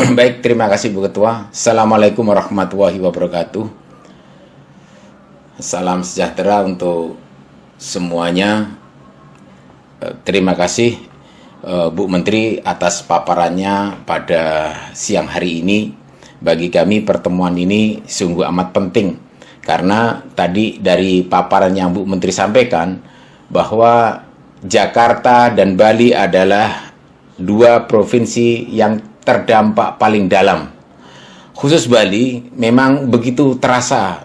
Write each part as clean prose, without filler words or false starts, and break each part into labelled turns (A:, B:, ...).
A: Baik, terima kasih Bu Ketua. Assalamualaikum warahmatullahi wabarakatuh. Salam sejahtera untuk semuanya. Terima kasih Bu Menteri atas paparannya pada siang hari ini. Bagi kami pertemuan ini sungguh amat penting, karena tadi dari paparan yang Bu Menteri sampaikan bahwa Jakarta dan Bali adalah dua provinsi yang terdampak paling dalam. Khusus Bali memang begitu terasa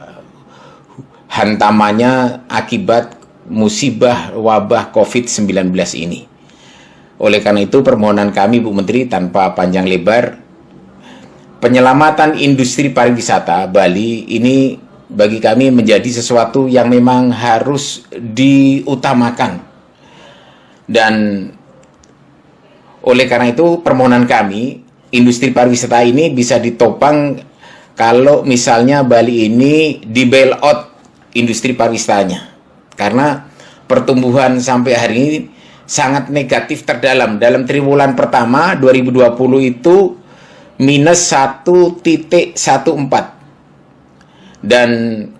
A: hantamannya akibat musibah wabah COVID-19 ini. Oleh karena itu permohonan kami Bu Menteri tanpa panjang lebar, penyelamatan industri pariwisata Bali ini bagi kami menjadi sesuatu yang memang harus diutamakan. Dan oleh karena itu permohonan kami, industri pariwisata ini bisa ditopang kalau misalnya Bali ini di bailout industri pariwisatanya. Karena pertumbuhan sampai hari ini sangat negatif terdalam. Dalam triwulan pertama 2020 itu minus 1,14. Dan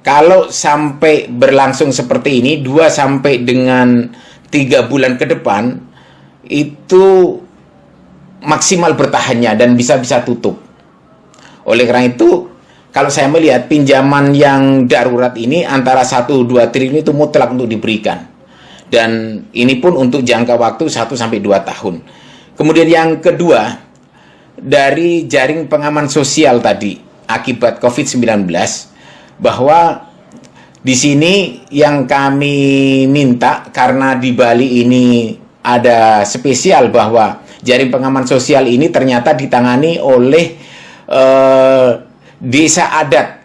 A: kalau sampai berlangsung seperti ini 2 sampai dengan 3 bulan ke depan itu maksimal bertahannya dan bisa tutup. Oleh karena itu, kalau saya melihat pinjaman yang darurat ini antara 1-2 triliun itu mutlak untuk diberikan. Dan ini pun untuk jangka waktu 1-2 tahun. Kemudian yang kedua, dari jaring pengaman sosial tadi akibat COVID-19, bahwa di sini yang kami minta, karena di Bali ini ada spesial bahwa jaring pengaman sosial ini ternyata ditangani oleh desa adat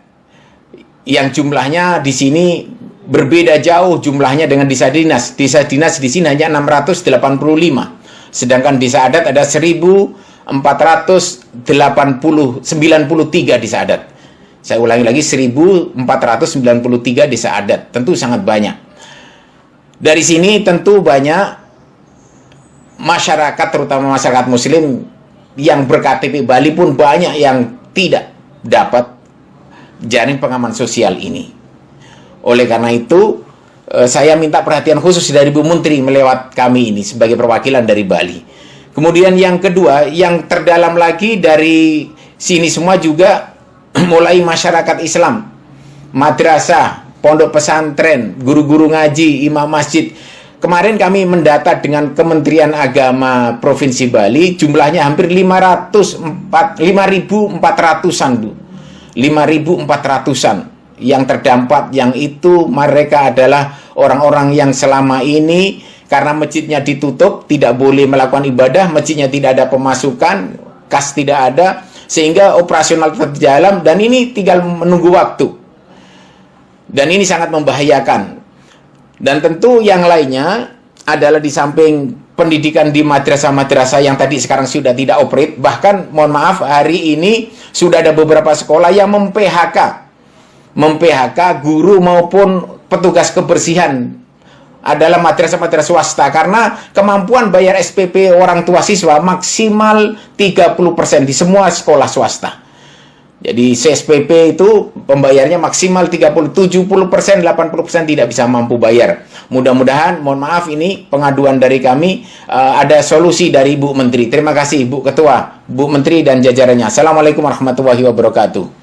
A: yang jumlahnya di sini berbeda jauh jumlahnya dengan desa dinas. Desa dinas di sini hanya 685, sedangkan desa adat ada 1.493 desa adat. Saya ulangi lagi, 1.493 desa adat. Tentu sangat banyak. Dari sini tentu banyak masyarakat, terutama masyarakat muslim yang ber-KTP Bali pun banyak yang tidak dapat jaring pengaman sosial ini. Oleh karena itu saya minta perhatian khusus dari Bu Menteri melewat kami ini sebagai perwakilan dari Bali. Kemudian yang kedua, yang terdalam lagi dari sini semua juga mulai masyarakat Islam, madrasah, pondok pesantren, guru-guru ngaji, imam masjid. Kemarin kami mendata dengan Kementerian Agama Provinsi Bali, jumlahnya hampir 5.400-an, Bu. 5.400-an yang terdampak, yang itu mereka adalah orang-orang yang selama ini karena masjidnya ditutup, tidak boleh melakukan ibadah, masjidnya tidak ada pemasukan, kas tidak ada, sehingga operasional tetap jalan, dan ini tinggal menunggu waktu. Dan ini sangat membahayakan. Dan tentu yang lainnya adalah di samping pendidikan di madrasah-madrasah yang tadi sekarang sudah tidak operate, bahkan mohon maaf hari ini sudah ada beberapa sekolah yang mem-PHK guru maupun petugas kebersihan adalah madrasah-madrasah swasta, karena kemampuan bayar SPP orang tua siswa maksimal 30% di semua sekolah swasta. Jadi CSPP itu pembayarnya maksimal 70%, 80% tidak bisa mampu bayar. Mudah-mudahan, mohon maaf ini pengaduan dari kami, ada solusi dari Bu Menteri. Terima kasih Bu Ketua, Bu Menteri dan jajarannya. Assalamualaikum warahmatullahi wabarakatuh.